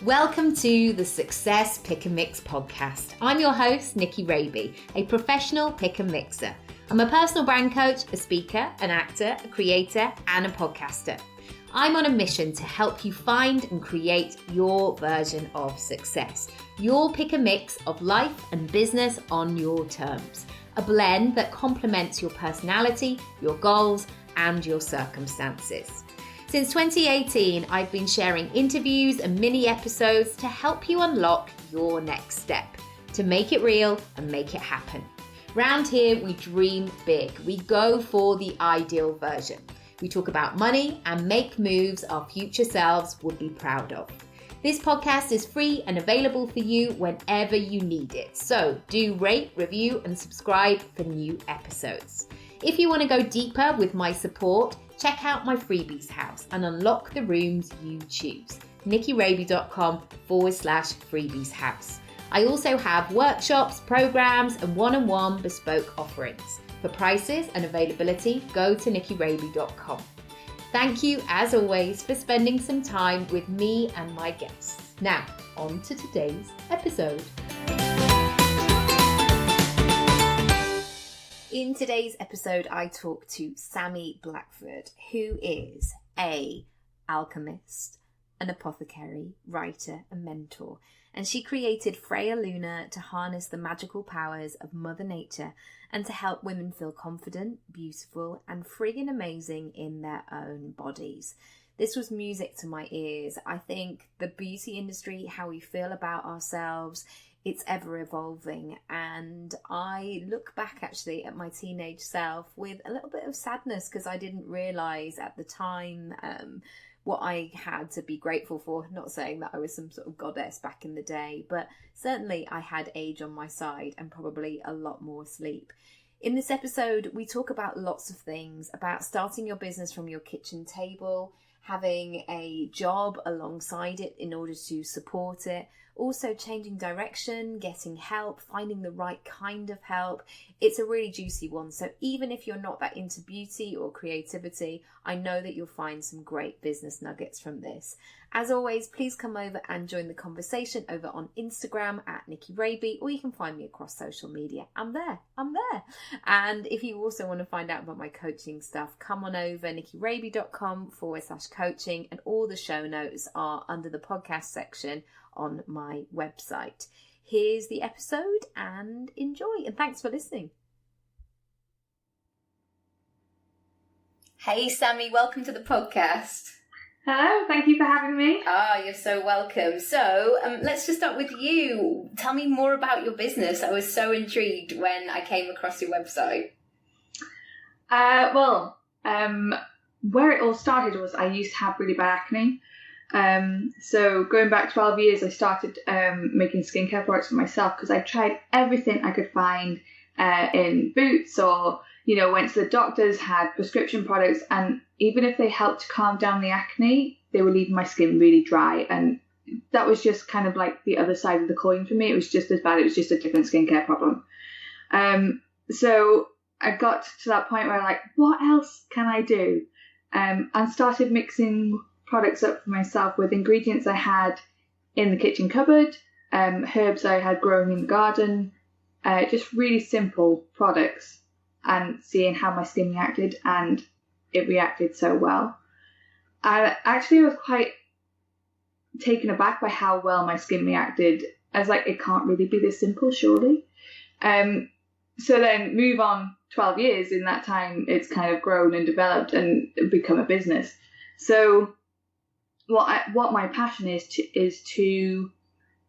Welcome to the Success Pick and Mix podcast. I'm your host, Nicky Raby, a professional pick and mixer. I'm a personal brand coach, a speaker, an actor, a creator, and a podcaster. I'm on a mission to help you find and create your version of success. Your pick and mix of life and business on your terms. A blend that complements your personality, your goals, and your circumstances. Since 2018, I've been sharing interviews and mini episodes to help you unlock your next step, to make it real and make it happen. Round here, we dream big. We go for the ideal version. We talk about money and make moves our future selves would be proud of. This podcast is free and available for you whenever you need it. So do rate, review, and subscribe for new episodes. If you want to go deeper with my support, check out my freebies house and unlock the rooms you choose. nickyraby.com/freebies house. I also have workshops, programs, and one-on-one bespoke offerings. For prices and availability, go to nickyraby.com. Thank you, as always, for spending some time with me and my guests. Now, on to today's episode. In today's episode, I talk to Sami Blackford, who is an alchemist, an apothecary, writer, and mentor. And she created Freya Luna to harness the magical powers of Mother Nature and to help women feel confident, beautiful, and free and amazing in their own bodies. This was music to my ears. I think the beauty industry, how we feel about ourselves, it's ever evolving, and I look back actually at my teenage self with a little bit of sadness because I didn't realise at the time what I had to be grateful for. Not saying that I was some sort of goddess back in the day, but certainly I had age on my side and probably a lot more sleep. In this episode, we talk about lots of things, about starting your business from your kitchen table, having a job alongside it in order to support it, also changing direction, getting help, finding the right kind of help. It's a really juicy one. So even if you're not that into beauty or creativity, I know that you'll find some great business nuggets from this. As always, please come over and join the conversation over on Instagram at Nicky Raby, or you can find me across social media. I'm there. And if you also want to find out about my coaching stuff, come on over nickyraby.com/coaching, and all the show notes are under the podcast section on my website. Here's the episode and enjoy, and thanks for listening. Hey Sami, welcome to the podcast. Hello, thank you for having me. You're so welcome. So let's just start with you. Tell me more about your business. I was so intrigued when I came across your website. Where it all started was I used to have really bad acne. So going back 12 years, I started making skincare products for myself because I tried everything I could find in Boots or, went to the doctors, had prescription products, and even if they helped to calm down the acne, they were leaving my skin really dry. And that was just kind of like the other side of the coin for me. It was just as bad. It was just a different skincare problem. So I got to that point where what else can I do? And started mixing products up for myself with ingredients I had in the kitchen cupboard, herbs I had growing in the garden, just really simple products, and seeing how my skin reacted, and it reacted so well. I was quite taken aback by how well my skin reacted. I was like, it can't really be this simple, surely. So then move on 12 years, in that time it's kind of grown and developed and become a business. So what my passion is to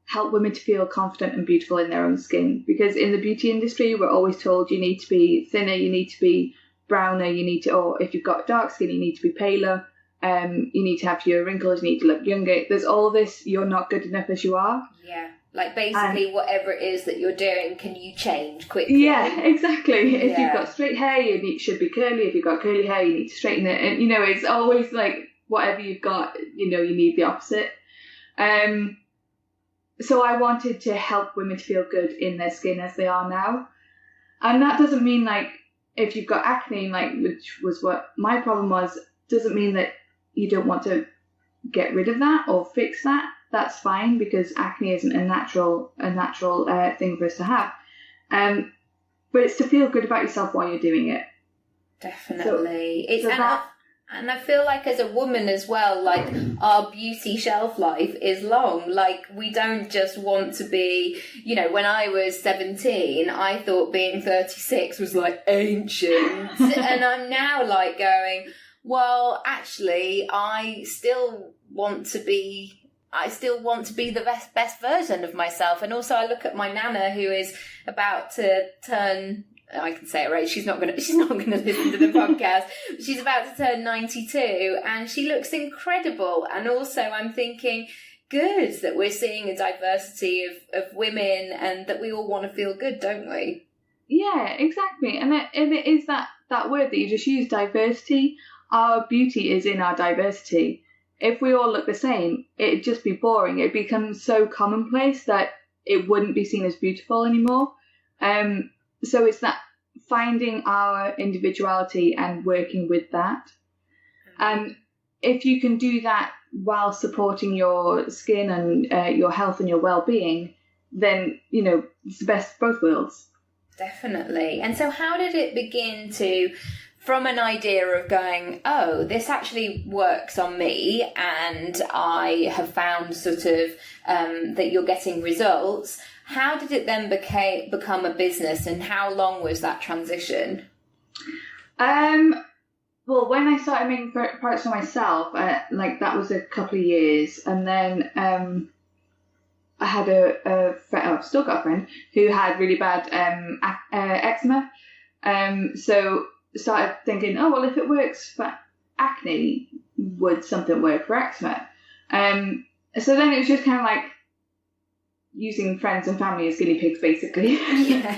help women to feel confident and beautiful in their own skin. Because in the beauty industry, we're always told you need to be thinner, you need to be browner, or if you've got dark skin, you need to be paler, you need to have fewer wrinkles, you need to look younger. There's all this, you're not good enough as you are. Yeah, basically whatever it is that you're doing, can you change quickly? Yeah, exactly. If you've got straight hair, it should be curly. If you've got curly hair, you need to straighten it. And, it's always whatever you've got, you need the opposite. So I wanted to help women to feel good in their skin as they are now. And that doesn't mean if you've got acne, which was what my problem was, doesn't mean that you don't want to get rid of that or fix that. that's fine, because acne isn't a natural thing for us to have. But it's to feel good about yourself while you're doing it. Definitely. And I feel like as a woman as well, like our beauty shelf life is long. Like we don't just want to be, you know, when I was 17, I thought being 36 was like ancient. And I'm now like going, well, actually, I still want to be the best version of myself. And also I look at my nana, who is about to turn, I can say it right, she's not gonna listen to the podcast. She's about to turn 92 and she looks incredible. And also I'm thinking, good that we're seeing a diversity of women and that we all want to feel good, don't we? Yeah, exactly. And it is that word that you just used, diversity. Our beauty is in our diversity. If we all look the same, it'd just be boring. It'd become so commonplace that it wouldn't be seen as beautiful anymore. So it's that finding our individuality and working with that. And if you can do that while supporting your skin and your health and your well-being, then, you know, it's the best of both worlds. Definitely. And so how did it begin to, from an idea of going, oh, this actually works on me and I have found sort of that you're getting results, how did it then become a business, and how long was that transition? Well, when I started making products for myself, like that was a couple of years, and then I had a friend, I've still got a friend who had really bad eczema. So started thinking, oh well, if it works for acne, would something work for eczema? So then it was just kind of like using friends and family as guinea pigs, basically. Yeah.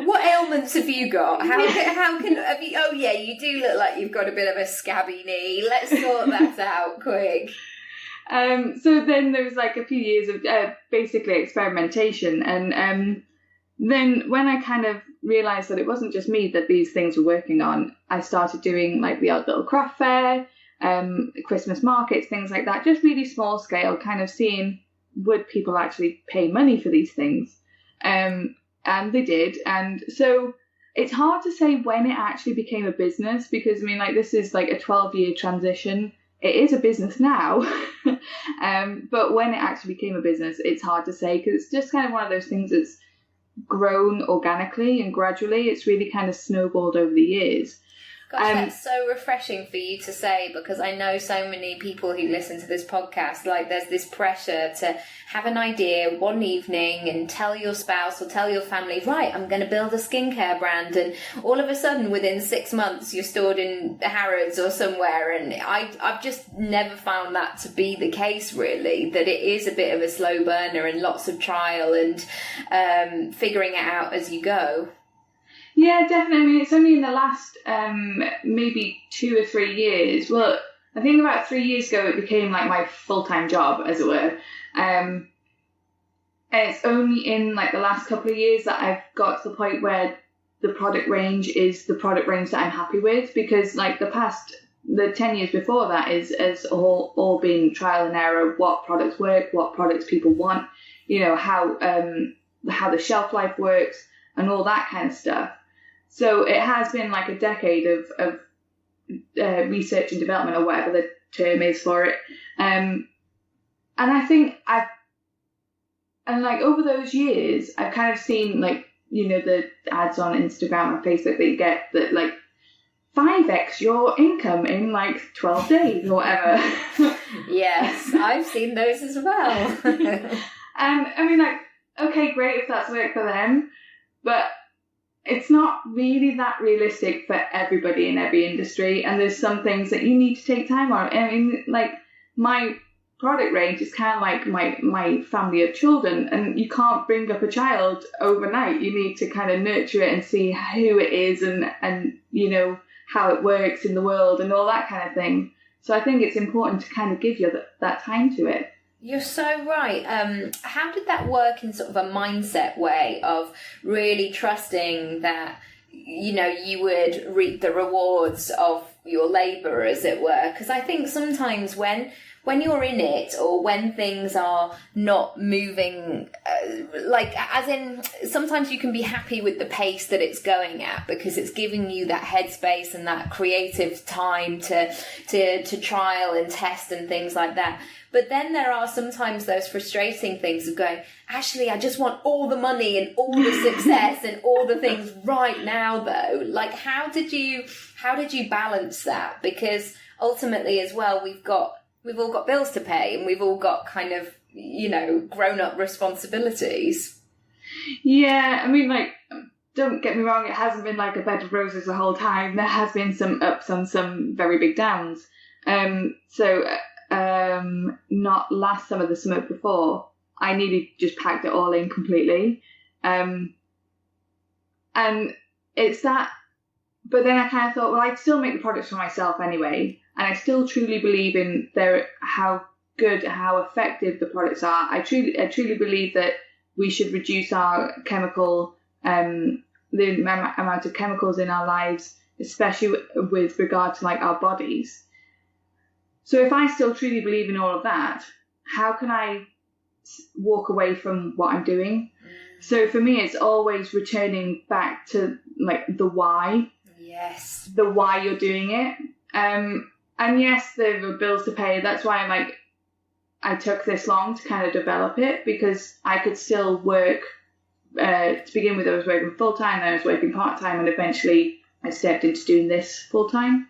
What ailments have you got? How can have you? Oh yeah, you do look like you've got a bit of a scabby knee. Let's sort that out quick. So then there was like a few years of basically experimentation, and then when I kind of realised that it wasn't just me that these things were working on, I started doing like the odd little craft fair, Christmas markets, things like that, just really small scale, kind of seeing would people actually pay money for these things, and they did. And so it's hard to say when it actually became a business, because I mean, like, this is like a 12-year transition. It is a business now, but when it actually became a business, it's hard to say, because it's just kind of one of those things that's grown organically and gradually. It's really kind of snowballed over the years. Gosh, that's so refreshing for you to say, because I know so many people who listen to this podcast, like there's this pressure to have an idea one evening and tell your spouse or tell your family, right, I'm going to build a skincare brand, and all of a sudden within 6 months you're stored in Harrods or somewhere. And I've just never found that to be the case, really, that it is a bit of a slow burner and lots of trial and figuring it out as you go. Yeah, definitely. I mean, it's only in the last maybe 2 or 3 years. Well, I think about 3 years ago it became like my full-time job, as it were. And it's only in like the last couple of years that I've got to the point where the product range is the product range that I'm happy with, because like the 10 years before that is all been trial and error. What products work, what products people want, you know, how the shelf life works and all that kind of stuff. So it has been like a decade of research and development, or whatever the term is for it. And I think over those years, I've kind of seen, like, you know, the ads on Instagram and Facebook that you get that like 5x your income in like 12 days or whatever. Yes, I've seen those as well. I mean, like, okay, great if that's worked for them, but it's not really that realistic for everybody in every industry, and there's some things that you need to take time on. I mean, like, my product range is kind of like my family of children, and you can't bring up a child overnight. You need to kind of nurture it and see who it is and you know, how it works in the world and all that kind of thing. So I think it's important to kind of give you that time to it. You're so right. How did that work in sort of a mindset way of really trusting that, you know, you would reap the rewards of your labour, as it were? Because I think sometimes when when you're in it, or when things are not moving, like as in sometimes you can be happy with the pace that it's going at because it's giving you that headspace and that creative time to trial and test and things like that. But then there are sometimes those frustrating things of going, actually, I just want all the money and all the success and all the things right now, though. Like, how did you balance that? Because ultimately as well, we've all got bills to pay and we've all got kind of, grown up responsibilities. Yeah, I mean, like, don't get me wrong, it hasn't been like a bed of roses the whole time. There has been some ups and some very big downs. Not last summer, the summer before, I nearly just packed it all in completely. And it's that, but then I kind of thought, well, I'd still make the products for myself anyway. And I still truly believe in how good, how effective the products are. I truly believe that we should reduce our the amount of chemicals in our lives, especially with regard to like our bodies. So if I still truly believe in all of that, how can I walk away from what I'm doing? So for me, it's always returning back to like the why. Yes. The why you're doing it. And yes, there were bills to pay. That's why I took this long to kind of develop it, because I could still work. To begin with, I was working full-time, then I was working part-time, and eventually I stepped into doing this full-time.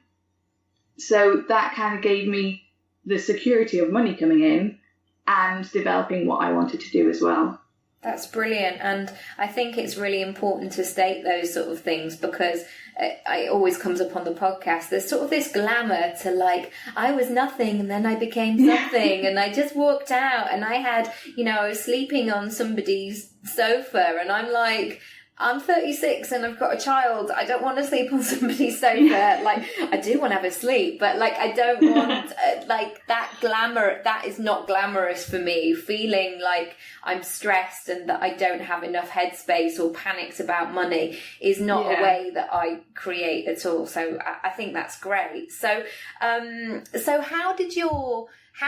So that kind of gave me the security of money coming in and developing what I wanted to do as well. That's brilliant. And I think it's really important to state those sort of things, because it always comes up on the podcast. There's sort of this glamour to like, I was nothing and then I became something and I just walked out and I had, I was sleeping on somebody's sofa and I'm like, I'm 36 and I've got a child. I don't want to sleep on somebody's sofa. Like, I do want to have a sleep, but like, I don't want like that glamour. That is not glamorous for me. Feeling like I'm stressed and that I don't have enough headspace or panicked about money is not a way that I create at all. So I think that's great. So, how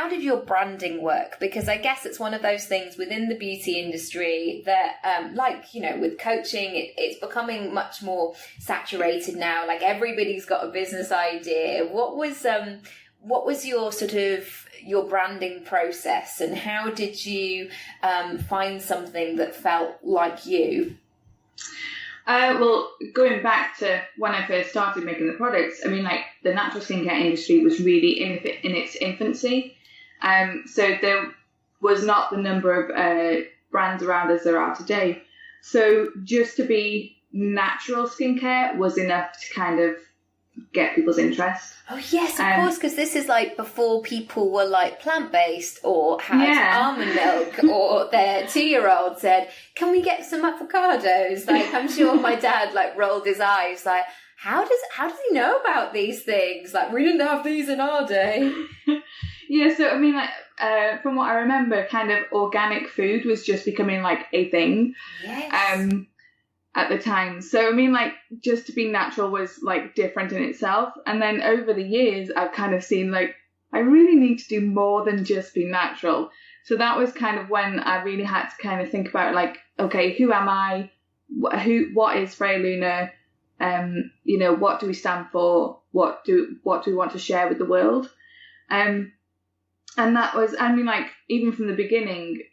did your branding work? Because I guess it's one of those things within the beauty industry that, with coaching, it's becoming much more saturated now. Like everybody's got a business idea. What was your sort of your branding process, and how did you find something that felt like you? Well, going back to when I first started making the products, I mean, like the natural skincare industry was really in its infancy. So there was not the number of brands around as there are today. So just to be natural skincare was enough to kind of get people's interest. Oh yes, of course, because this is like before people were like plant-based or had almond milk, or their 2-year-old said, "Can we get some avocados?" Like, I'm sure my dad like rolled his eyes like, how does he know about these things? Like, we didn't have these in our day. Yeah, so I mean, like from what I remember, kind of organic food was just becoming like a thing. Yes. At the time. So I mean, like, just to be natural was like different in itself. And then over the years, I've kind of seen like, I really need to do more than just be natural. So that was kind of when I really had to kind of think about like, okay, who am I? What is Freya Luna? What do we stand for? What do we want to share with the world? And that was, I mean, like, even from the beginning,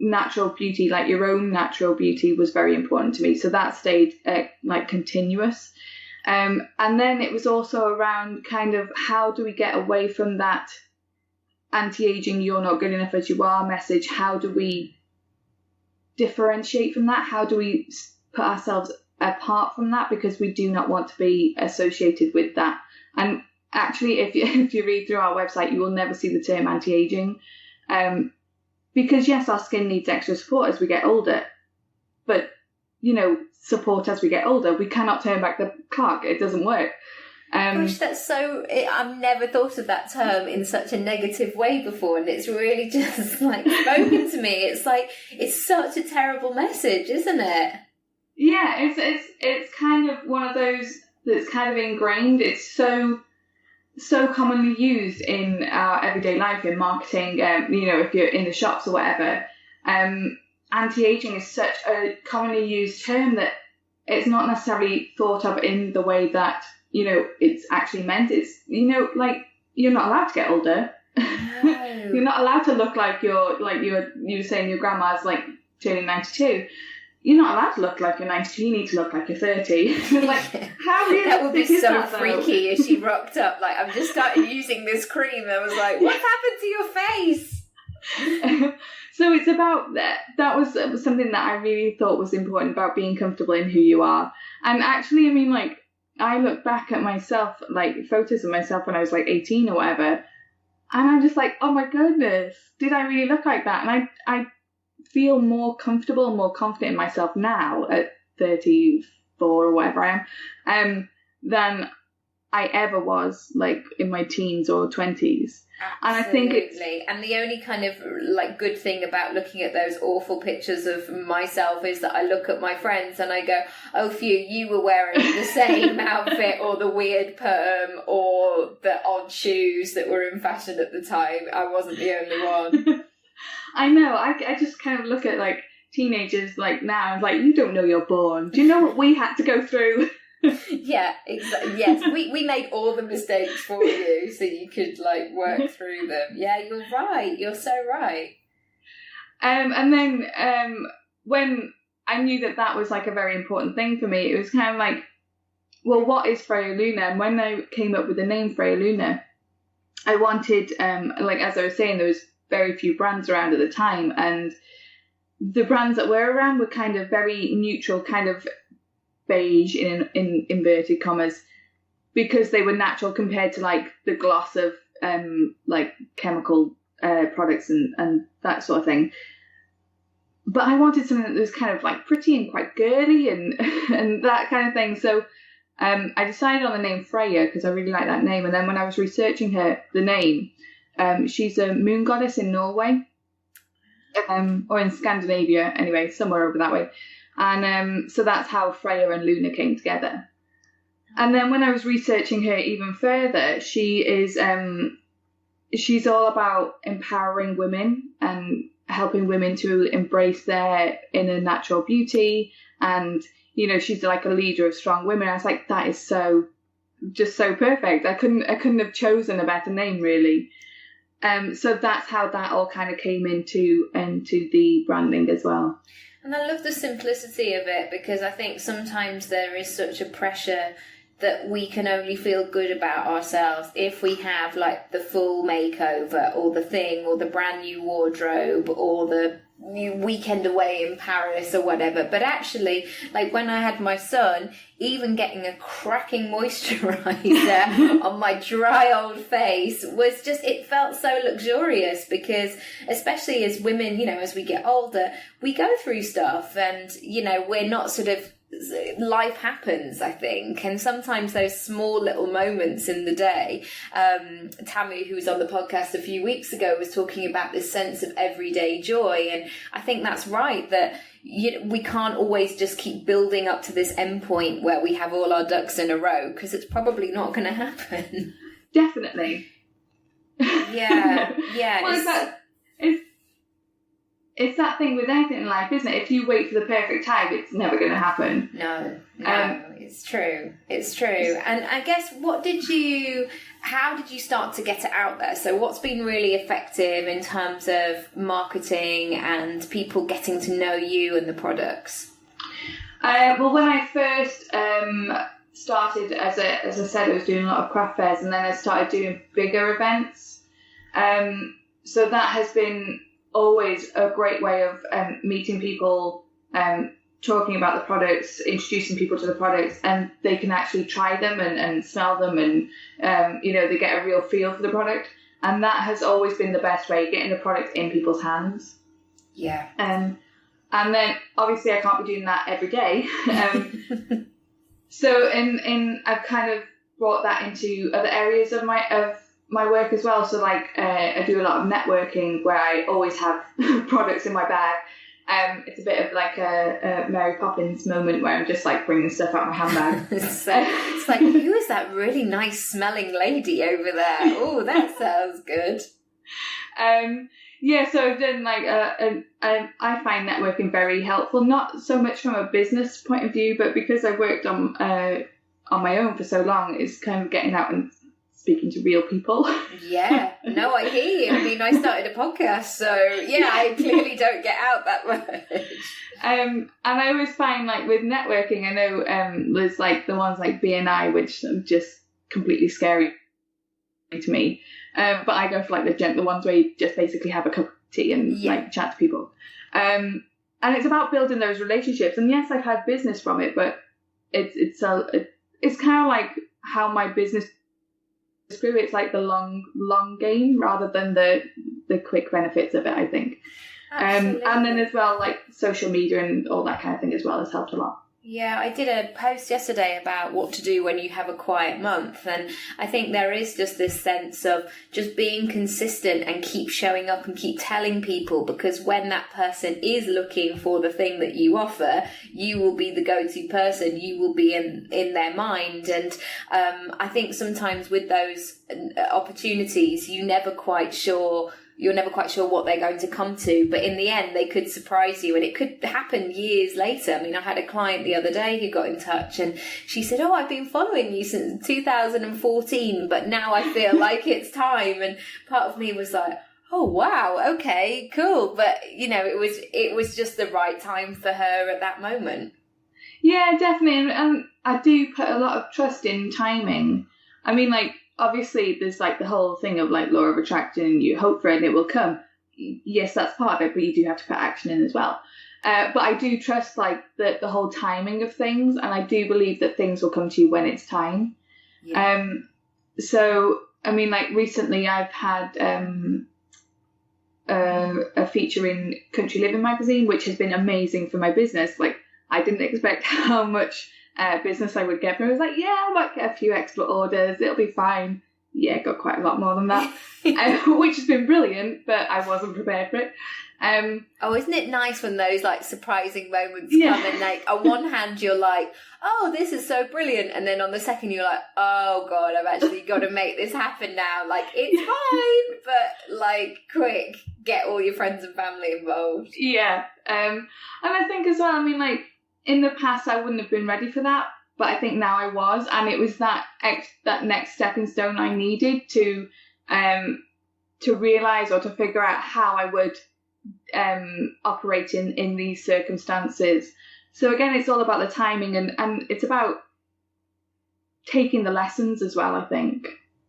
natural beauty, like your own natural beauty, was very important to me. So that stayed like continuous. And then it was also around kind of how do we get away from that anti-aging, you're not good enough as you are message? How do we differentiate from that? How do we put ourselves apart from that? Because we do not want to be associated with that. And actually, if you read through our website, you will never see the term anti-aging. Because yes, our skin needs extra support as we get older, but support as we get older. We cannot turn back the clock. It doesn't work. Gosh, that's so. I've never thought of that term in such a negative way before, and it's really just like spoken to me. It's like it's such a terrible message, isn't it? Yeah, it's kind of one of those that's kind of ingrained. It's so so commonly used in our everyday life, in marketing, if you're in the shops or whatever. Anti-aging is such a commonly used term that it's not necessarily thought of in the way that, it's actually meant. It's, like, you're not allowed to get older. No. You're not allowed to look like you were saying your grandma's like turning 92. You're not allowed to look like you're 92. You need to look like you're 30. Like, how realistic that would be is so that, freaky if she rocked up like, I've just started using this cream. I was like, what's happened to your face? So it's about that. That was something that I really thought was important about being comfortable in who you are. And actually, I mean, like, I look back at myself, like photos of myself when I was like 18 or whatever, and I'm just like, oh my goodness, did I really look like that? And I feel more comfortable, more confident in myself now at 34 or whatever I am, than I ever was like in my teens or 20s. Absolutely. And I think and the only kind of like good thing about looking at those awful pictures of myself is that I look at my friends and I go, oh phew, you were wearing the same outfit or the weird perm or the odd shoes that were in fashion at the time. I wasn't the only one. I know. I just kind of look at like teenagers like now and like, you don't know you're born. Do you know what we had to go through? Yeah, exactly. Yes, we made all the mistakes for you so you could like work through them. Yeah, you're right. You're so right. And then when I knew that was like a very important thing for me, it was kind of like, well, what is Freya Luna? And when I came up with the name Freya Luna, I wanted, like as I was saying, there was very few brands around at the time, and the brands that were around were kind of very neutral, kind of beige in inverted commas, because they were natural compared to like the gloss of like chemical products and that sort of thing. But I wanted something that was kind of like pretty and quite girly and that kind of thing. So I decided on the name Freya because I really like that name. And then when I was researching the name, she's a moon goddess in Norway, or in Scandinavia anyway, somewhere over that way. And so that's how Freya and Luna came together. And then when I was researching her even further, she's all about empowering women and helping women to embrace their inner natural beauty. And, she's like a leader of strong women. I was like, that is so perfect. I couldn't have chosen a better name, really. So that's how that all kind of came into the branding as well. And I love the simplicity of it, because I think sometimes there is such a pressure that we can only feel good about ourselves if we have like the full makeover or the thing or the brand new wardrobe or the new weekend away in Paris or whatever. But actually, like when I had my son, even getting a cracking moisturiser on my dry old face was just, it felt so luxurious, because especially as women, as we get older, we go through stuff and, we're not sort of, life happens, I think, and sometimes those small little moments in the day. Tammy, who was on the podcast a few weeks ago, was talking about this sense of everyday joy, and I think that's right, that we can't always just keep building up to this end point where we have all our ducks in a row, because it's probably not going to happen. Definitely. Yeah. Well, it's that thing with anything in life, isn't it? If you wait for the perfect time, it's never going to happen. No, it's true. It's true. And I guess, how did you start to get it out there? So what's been really effective in terms of marketing and people getting to know you and the products? Well, when I first started, as I said, I was doing a lot of craft fairs, and then I started doing bigger events. So that has been always a great way of meeting people, talking about the products, introducing people to the products, and they can actually try them and smell them, and they get a real feel for the product. And that has always been the best way, getting the product in people's hands. Yeah. And then obviously I can't be doing that every day. So I've kind of brought that into other areas of my work as well. So like I do a lot of networking where I always have products in my bag, It's a bit of like a Mary Poppins moment where I'm just like bringing stuff out of my handbag. So it's like, who is that really nice smelling lady over there? Oh, that sounds good. Yeah, so I've done like I find networking very helpful, not so much from a business point of view, but because I've worked on my own for so long, it's kind of getting out and speaking to real people. Yeah, no, I hear you. I mean, I started a podcast, so yeah, I clearly don't get out that much. And I always find like with networking, I know there's like the ones like BNI, which are just completely scary to me. But I go for like the gentler ones where you just basically have a cup of tea and like chat to people. And it's about building those relationships. And yes, I've had business from it, but it's kind of like how my business grew. It's like the long game rather than the quick benefits of it, I think. And then as well, like social media and all that kind of thing as well has helped a lot. Yeah, I did a post yesterday about what to do when you have a quiet month, and I think there is just this sense of just being consistent and keep showing up and keep telling people, because when that person is looking for the thing that you offer, you will be the go-to person, you will be in their mind. And I think sometimes with those opportunities, you're never quite sure what they're going to come to, but in the end they could surprise you, and it could happen years later. I mean, I had a client the other day who got in touch and she said, "Oh, I've been following you since 2014, but now I feel like it's time." And part of me was like, "Oh wow, okay, cool," but it was just the right time for her at that moment. Yeah, definitely, and I do put a lot of trust in timing. I mean, like, obviously there's like the whole thing of like law of attraction, and you hope for it and it will come. Yes, that's part of it, but you do have to put action in as well. But I do trust like the whole timing of things, and I do believe that things will come to you when it's time. Yeah. So I mean, like recently I've had a feature in Country Living magazine, which has been amazing for my business. Like, I didn't expect how much business I would get, but I was like, yeah, I might get a few extra orders, it'll be fine. Yeah, got quite a lot more than that, which has been brilliant, but I wasn't prepared for it. Isn't it nice when those like surprising moments come, and like on one hand you're like, oh, this is so brilliant, and then on the second you're like, oh god, I've actually got to make this happen now. Like, it's fine, but like, quick, get all your friends and family involved. Yeah. And I think as well, I mean, like, in the past I wouldn't have been ready for that, but I think now I was, and it was that next stepping stone I needed to realise or to figure out how I would operate in these circumstances. So again, it's all about the timing, and it's about taking the lessons as well, I think.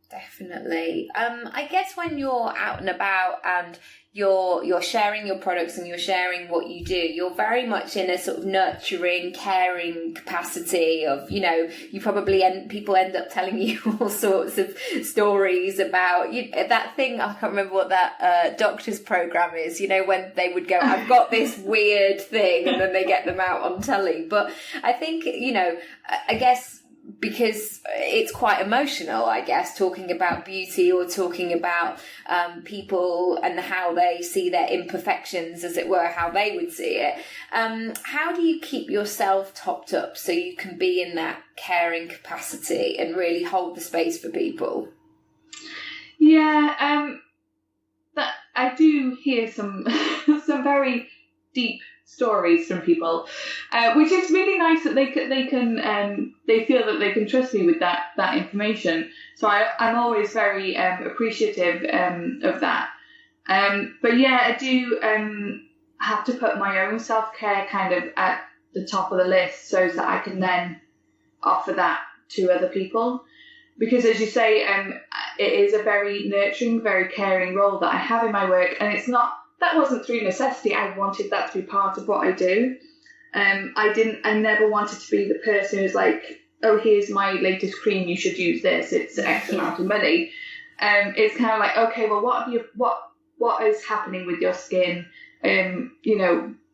Definitely. I guess when you're out and about and you're sharing your products and you're sharing what you do, you're very much in a sort of nurturing, caring capacity of, you probably people end up telling you all sorts of stories about that thing. I can't remember what that doctor's program is, when they would go, I've got this weird thing, and then they get them out on telly. But I think, I guess, because it's quite emotional, I guess, talking about beauty or talking about people and how they see their imperfections, as it were, how they would see it. How do you keep yourself topped up so you can be in that caring capacity and really hold the space for people? Yeah, that I do hear some very deep stories from people, which is really nice that they feel that they can trust me with that information. So I'm always very appreciative of that. But yeah, I do have to put my own self-care kind of at the top of the list so that I can then offer that to other people. Because as you say, it is a very nurturing, very caring role that I have in my work, and that wasn't through necessity. I wanted that to be part of what I do. I never wanted to be the person who's like, oh, here's my latest cream, you should use this, it's X amount of money. It's kind of like, okay, well, what is happening with your skin?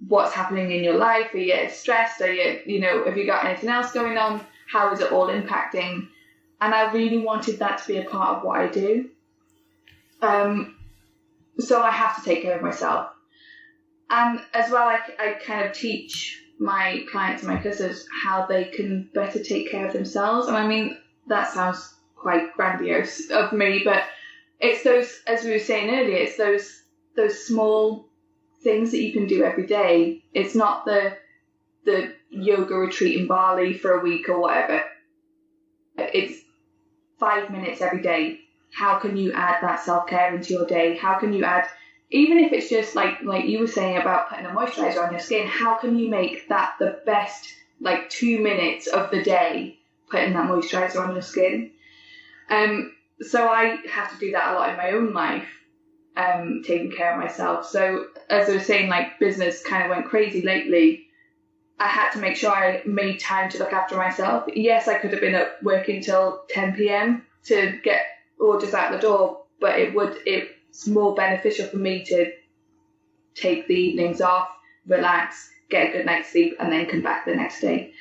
What's happening in your life? Are you stressed? Are you, have you got anything else going on? How is it all impacting? And I really wanted that to be a part of what I do. So I have to take care of myself. And as well, I kind of teach my clients and my customers how they can better take care of themselves. And I mean, that sounds quite grandiose of me, but it's those, as we were saying earlier, it's those small things that you can do every day. It's not the yoga retreat in Bali for a week or whatever. It's 5 minutes every day. How can you add that self-care into your day? How can you add, even if it's just like you were saying about putting a moisturizer on your skin, how can you make that the best 2 minutes of the day, putting that moisturizer on your skin? So I have to do that a lot in my own life, taking care of myself. So as I was saying, business kind of went crazy lately. I had to make sure I made time to look after myself. Yes, I could have been up working till 10 p.m. to get orders out the door, but it's more beneficial for me to take the evenings off, relax, get a good night's sleep, and then come back the next day.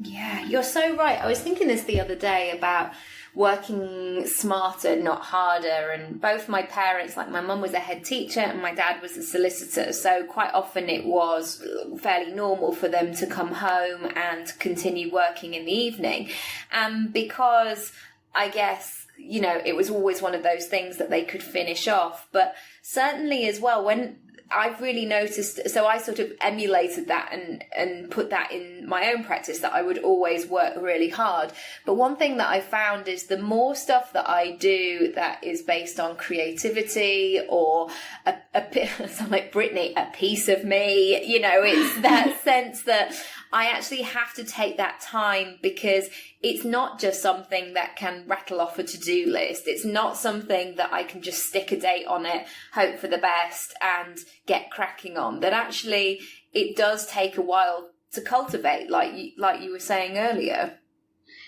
Yeah, you're so right. I was thinking this the other day about working smarter, not harder. And both my parents, my mum was a head teacher and my dad was a solicitor. So quite often it was fairly normal for them to come home and continue working in the evening. And because I guess, it was always one of those things that they could finish off. But certainly as well, when I've really noticed, so I sort of emulated that and put that in my own practice, that I would always work really hard. But one thing that I found is the more stuff that I do that is based on creativity or sound like Britney, a piece of me, it's that sense that I actually have to take that time, because it's not just something that can rattle off a to-do list. It's not something that I can just stick a date on it, hope for the best and get cracking on. That actually it does take a while to cultivate, like you were saying earlier.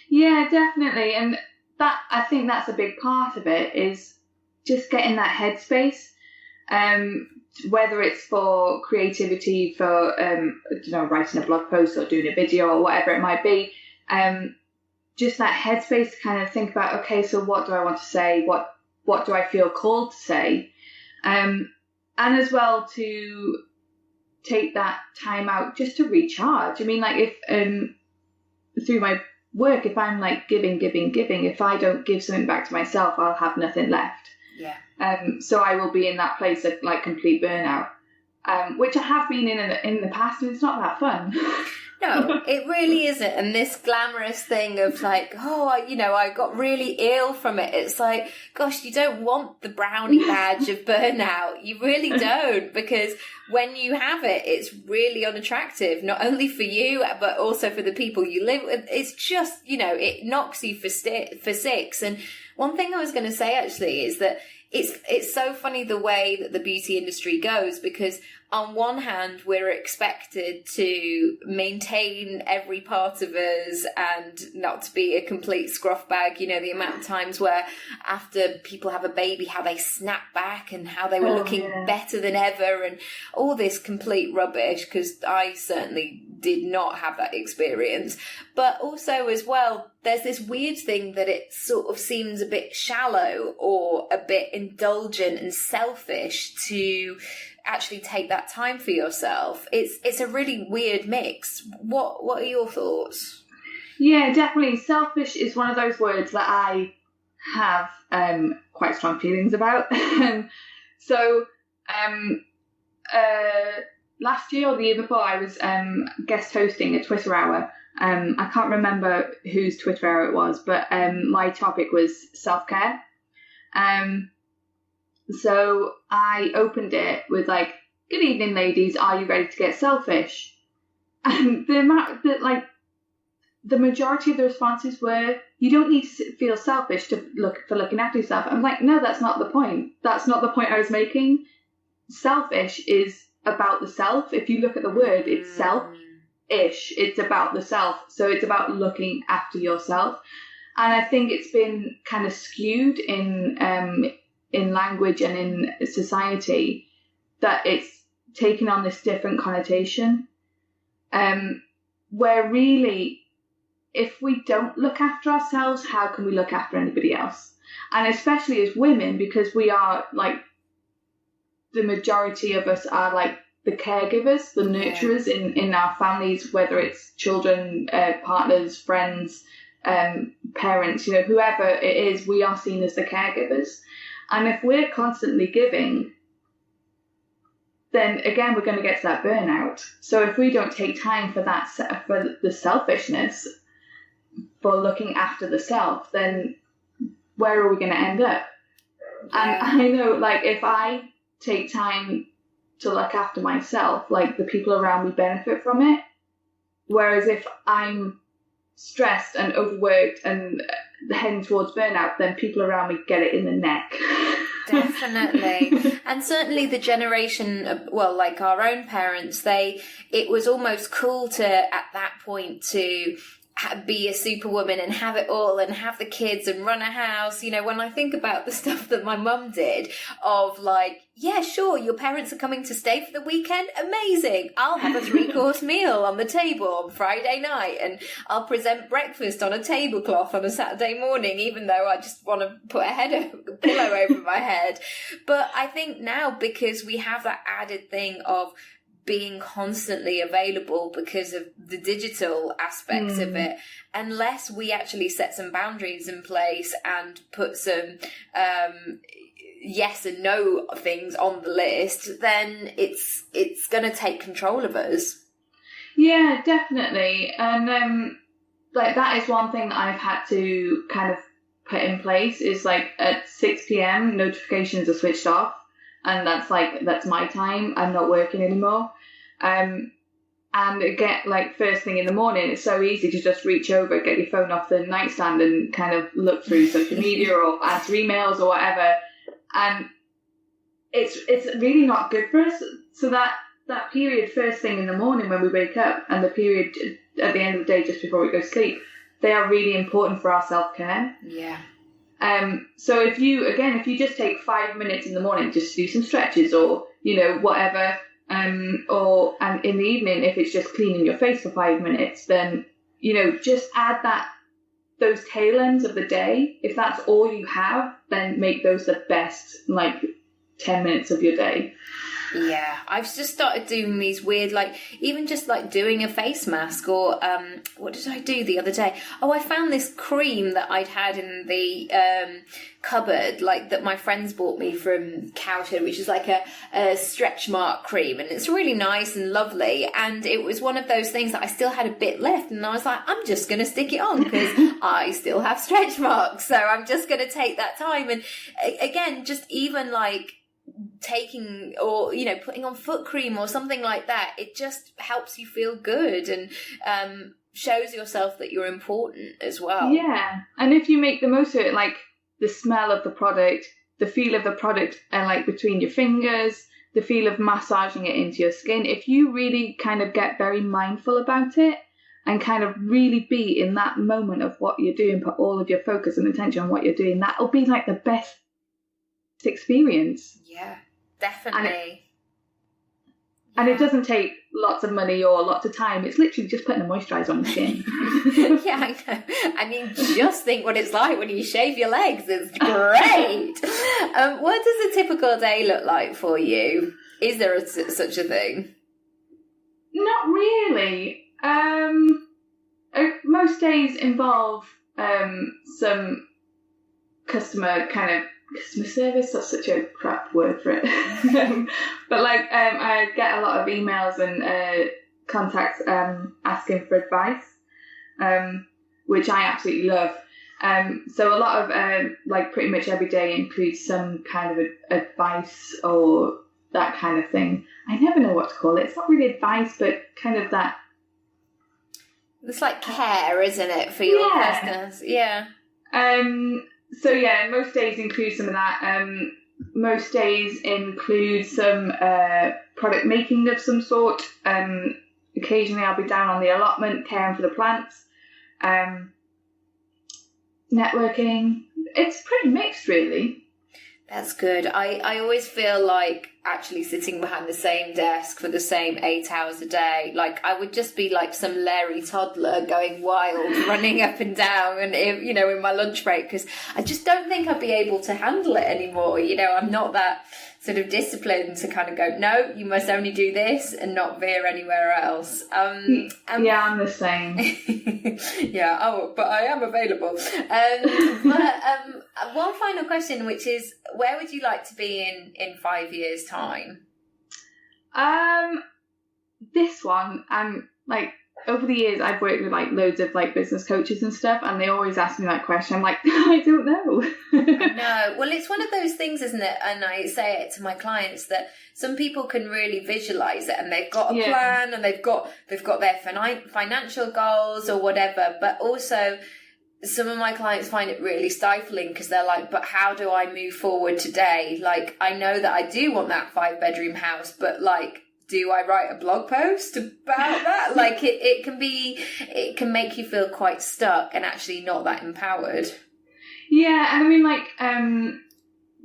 Yeah, definitely. And that, I think that's a big part of it, is just getting that headspace. Whether it's for creativity, for writing a blog post or doing a video or whatever it might be, just that headspace to kind of think about, okay, so what do I want to say? What do I feel called to say? And as well to take that time out just to recharge. I mean, if through my work, if I'm giving, if I don't give something back to myself, I'll have nothing left. Yeah. So I will be in that place of complete burnout, which I have been in the past, and it's not that fun. No, it really isn't. And this glamorous thing of I got really ill from it. It's gosh, you don't want the brownie badge of burnout. You really don't, because when you have it, it's really unattractive, not only for you, but also for the people you live with. It's just, it knocks you for six. And one thing I was going to say actually is that it's so funny the way that the beauty industry goes, because on one hand, we're expected to maintain every part of us and not to be a complete scruff bag. The amount of times where after people have a baby, how they snap back and how they were looking better than ever and all this complete rubbish, because I certainly did not have that experience. But also as well, there's this weird thing that it sort of seems a bit shallow or a bit indulgent and selfish to actually take that time for yourself. It's a really weird mix. What are your thoughts? Yeah, definitely. Selfish is one of those words that I have quite strong feelings about. Last year or the year before, I was guest hosting a Twitter hour. I can't remember whose Twitter hour it was, but my topic was self-care. So I opened it with "Good evening, ladies. Are you ready to get selfish?" And the amount that the majority of the responses were, "You don't need to feel selfish for looking after yourself." I'm no, that's not the point. That's not the point I was making. Selfish is about the self. If you look at the word, it's self-ish. It's about the self. So it's about looking after yourself. And I think it's been kind of skewed in language and in society, that it's taken on this different connotation, where really, if we don't look after ourselves, how can we look after anybody else? And especially as women, because we are the majority of us are the caregivers, the nurturers in our families, whether it's children, partners, friends, parents, whoever it is, we are seen as the caregivers. And if we're constantly giving, then again, we're going to get to that burnout. So if we don't take time for that, for the selfishness, for looking after the self, then where are we going to end up? Yeah. And I know, like, if I take time to look after myself, like, the people around me benefit from it. Whereas if I'm stressed and overworked and heading towards burnout, then people around me get it in the neck. Definitely. And certainly the generation of, well, like our own parents, it was almost cool to, at that point, to be a superwoman and have it all and have the kids and run a house. When I think about the stuff that my mum did of like, yeah, sure, your parents are coming to stay for the weekend. Amazing. I'll have a 3-course meal on the table on Friday night and I'll present breakfast on a tablecloth on a Saturday morning, even though I just want to put a pillow over my head. But I think now, because we have that added thing of being constantly available because of the digital aspects of it, unless we actually set some boundaries in place and put some yes and no things on the list, then it's going to take control of us. Yeah, definitely. And like, that is one thing that I've had to kind of put in place, is like at 6 p.m. notifications are switched off. And that's my time. I'm not working anymore. And again, like, first thing in the morning, it's so easy to just reach over, get your phone off the nightstand and kind of look through social media or answer emails or whatever. And it's really not good for us. So that period first thing in the morning when we wake up, and the period at the end of the day just before we go to sleep, they are really important for our self-care. Yeah. So if you just take 5 minutes in the morning just to do some stretches or, whatever, and in the evening, if it's just cleaning your face for 5 minutes, then, just add those tail ends of the day. If that's all you have, then make those the best, 10 minutes of your day. Yeah, I've just started doing these weird, even just doing a face mask, or what did I do the other day? Oh, I found this cream that I'd had in the cupboard, that my friends bought me from Cowton, which is a stretch mark cream, and it's really nice and lovely. And it was one of those things that I still had a bit left, and I was like, I'm just going to stick it on because I still have stretch marks, so I'm just going to take that time. And again, just even taking or putting on foot cream or something like that, it just helps you feel good and shows yourself that you're important as well. Yeah, and if you make the most of it, the smell of the product, the feel of the product, and between your fingers, the feel of massaging it into your skin, if you really kind of get very mindful about it and kind of really be in that moment of what you're doing, put all of your focus and attention on what you're doing, that'll be the best experience. Yeah, definitely. And it doesn't take lots of money or lots of time. It's literally just putting a moisturiser on the skin. Yeah, I know. I mean, just think what it's like when you shave your legs. It's great. What does a typical day look like for you? Is there such a thing? Not really. Most days involve some customer service. That's such a crap word for it. But I get a lot of emails and contacts asking for advice, which I absolutely love. So a lot of pretty much every day includes some kind of advice or that kind of thing. I never know what to call it. It's not really advice, but kind of that. It's care, isn't it, for your customers? Yeah. So yeah, most days include some of that. Most days include some product making of some sort. Occasionally I'll be down on the allotment caring for the plants. Networking. It's pretty mixed, really. That's good. I always feel like actually sitting behind the same desk for the same 8 hours a day, I would just be like some Larry toddler going wild, running up and down, and in my lunch break, because I just don't think I'd be able to handle it anymore. I'm not that sort of discipline to kind of go, no, you must only do this and not veer anywhere else. Yeah, I'm the same. Yeah, but I am available. One final question, which is, where would you like to be in 5 years' time? This one, like, over the years, I've worked with like loads of like business coaches and stuff, and they always ask me that question. I'm like, I don't know. No, well, it's one of those things, isn't it? And I say it to my clients that some people can really visualize it, and they've got a plan, and they've got their financial goals or whatever. But also, some of my clients find it really stifling because they're like, but how do I move forward today? Like, I know that I do want that 5-bedroom house, but like, do I write a blog post about that? Like, it can make you feel quite stuck and actually not that empowered. Yeah, and I mean, like,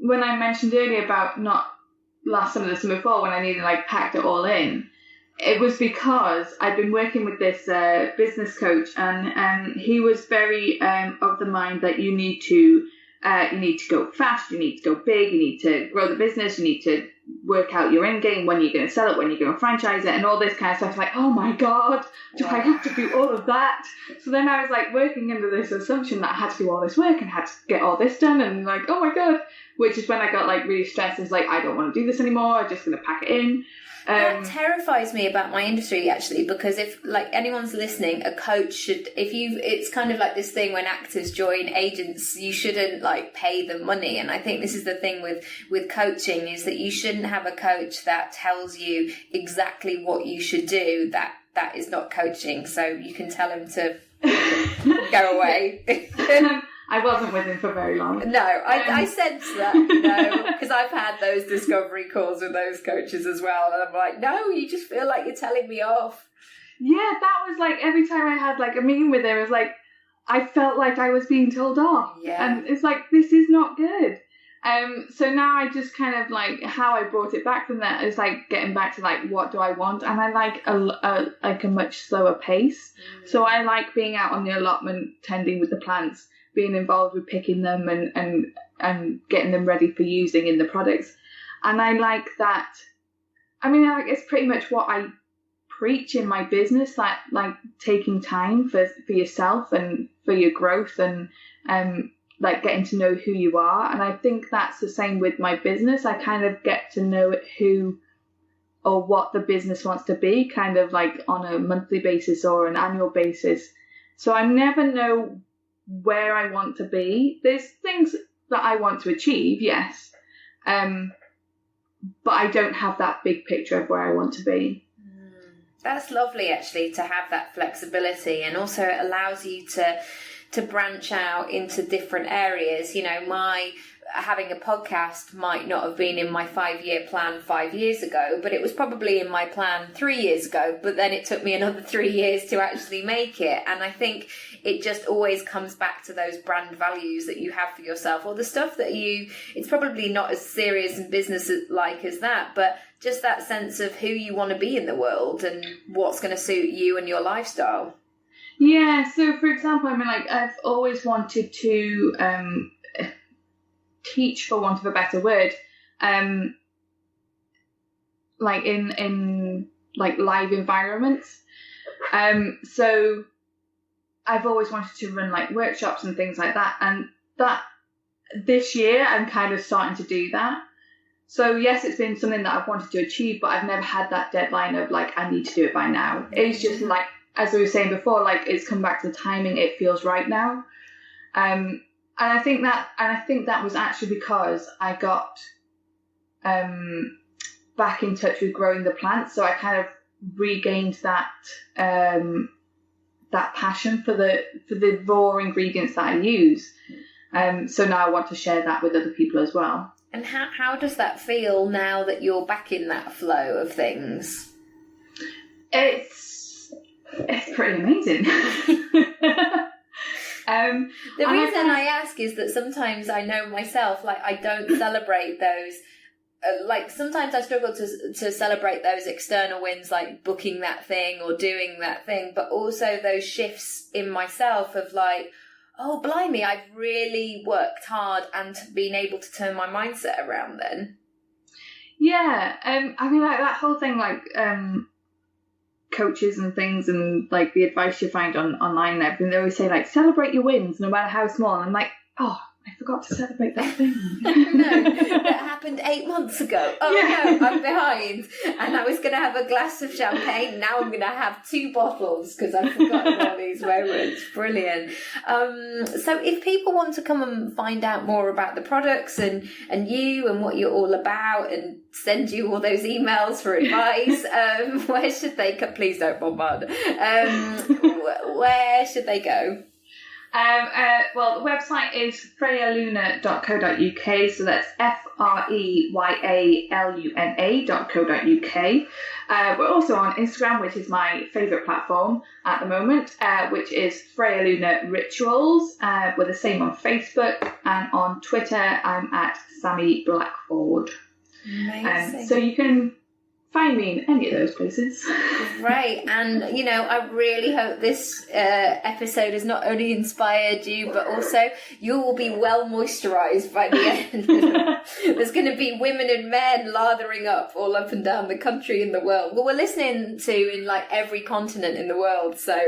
when I mentioned earlier about not last summer, the summer before, when I nearly like packed it all in, it was because I'd been working with this business coach, and he was very of the mind that you need to go fast, you need to go big, you need to grow the business, you need to work out your end game, when you're going to sell it, when you're going to franchise it, and all this kind of stuff. Like, oh my God, do I have to do all of that? So then I was like working under this assumption that I had to do all this work and had to get all this done, and like, oh my God, which is when I got like really stressed. It's like, I don't want to do this anymore, I'm just going to pack it in. That terrifies me about my industry, actually, because if like anyone's listening, a coach should, it's kind of like this thing when actors join agents, you shouldn't like pay them money. And I think this is the thing with coaching, is that you shouldn't have a coach that tells you exactly what you should do. That is not coaching. So you can tell him to go away. I wasn't with him for very long. No, I sense that, because I've had those discovery calls with those coaches as well, and I'm like, no, you just feel like you're telling me off. Yeah, that was like, every time I had like a meeting with him, it was like, I felt like I was being told off. Yeah. And it's like, this is not good. So now I just kind of like, how I brought it back from that is like getting back to like, what do I want? And I like a much slower pace. So I like being out on the allotment, tending with the plants, being involved with picking them and getting them ready for using in the products. And I like that. I mean, like, it's pretty much what I preach in my business, that like taking time for yourself and for your growth, and like getting to know who you are. And I think that's the same with my business. I kind of get to know who or what the business wants to be, kind of like on a monthly basis or an annual basis. So I never know where I want to be. There's things that I want to achieve, yes, but I don't have that big picture of where I want to be. That's lovely, actually, to have that flexibility, and also it allows you to branch out into different areas. My having a podcast might not have been in my 5-year plan 5 years ago, but it was probably in my plan 3 years ago, but then it took me another 3 years to actually make it. And I think it just always comes back to those brand values that you have for yourself, or the stuff that it's probably not as serious and business-like as that, but just that sense of who you want to be in the world and what's going to suit you and your lifestyle. Yeah, so for example, I mean, like, I've always wanted to teach, for want of a better word, like in like live environments. So I've always wanted to run like workshops and things like that, and that this year I'm kind of starting to do that. So yes, it's been something that I've wanted to achieve, but I've never had that deadline of like, I need to do it by now. It's just like, as we were saying before, like, it's come back to the timing. It feels right now. And I think that was actually because I got back in touch with growing the plants. So I kind of regained that that passion for the raw ingredients that I use. So now I want to share that with other people as well. And how does that feel now that you're back in that flow of things? It's pretty amazing. The reason I ask is that sometimes I know myself, like, I don't celebrate those. Like, sometimes I struggle to celebrate those external wins, like booking that thing or doing that thing, but also those shifts in myself of like, oh, blimey, I've really worked hard and been able to turn my mindset around then. Yeah, I mean, like that whole thing, like coaches and things, and like the advice you find online and everything. They always say like celebrate your wins, no matter how small. And I'm like, oh, I forgot to celebrate that thing. No, that happened 8 months ago. Oh yeah. No, I'm behind. And I was going to have a glass of champagne. Now I'm going to have 2 bottles because I've forgotten all these moments. Brilliant. So if people want to come and find out more about the products and you and what you're all about and send you all those emails for advice, where should they go? Please don't bombard. Where should they go? Well, the website is freyaluna.co.uk, so that's FREYALUNA.co.uk. We're also on Instagram, which is my favourite platform at the moment, which is Freya Luna Rituals. We're the same on Facebook, and on Twitter I'm at Sami Blackford. Amazing. So you can find me in any of those places. Right, and I really hope this episode has not only inspired you, but also you will be well moisturised by the end. There's going to be women and men lathering up all up and down the country and the world. Well, we're listening to in like every continent in the world, so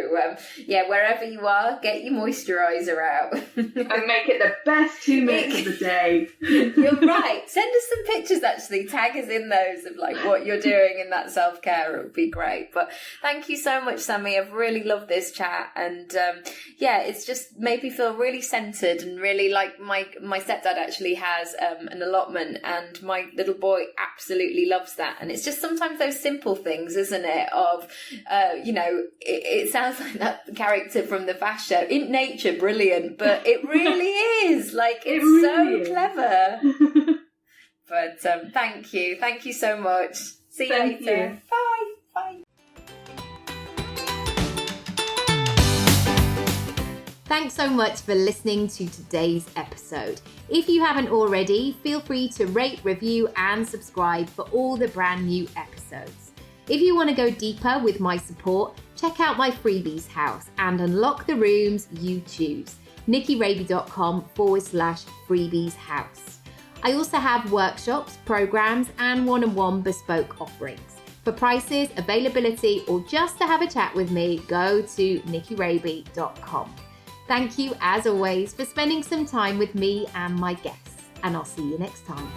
wherever you are, get your moisturiser out. And make it the best 2 minutes of the day. You're right. Send us some pictures, actually. Tag us in those of like what you're doing in that self-care. It would be great. But thank you so much, Sami. I've really loved this chat, and it's just made me feel really centered, and really like my stepdad actually has an allotment, and my little boy absolutely loves that. And it's just sometimes those simple things, isn't it, of it sounds like that character from the Fast Show, in nature brilliant, but it really is like it's really so clever. But thank you so much. See you later. Bye. Thanks so much for listening to today's episode. If you haven't already, feel free to rate, review, and subscribe for all the brand new episodes. If you want to go deeper with my support, check out my freebies house and unlock the rooms you choose. NickyRaby.com/freebies house. I also have workshops, programs, and one-on-one bespoke offerings. For prices, availability, or just to have a chat with me, go to NickyRaby.com. Thank you, as always, for spending some time with me and my guests, and I'll see you next time.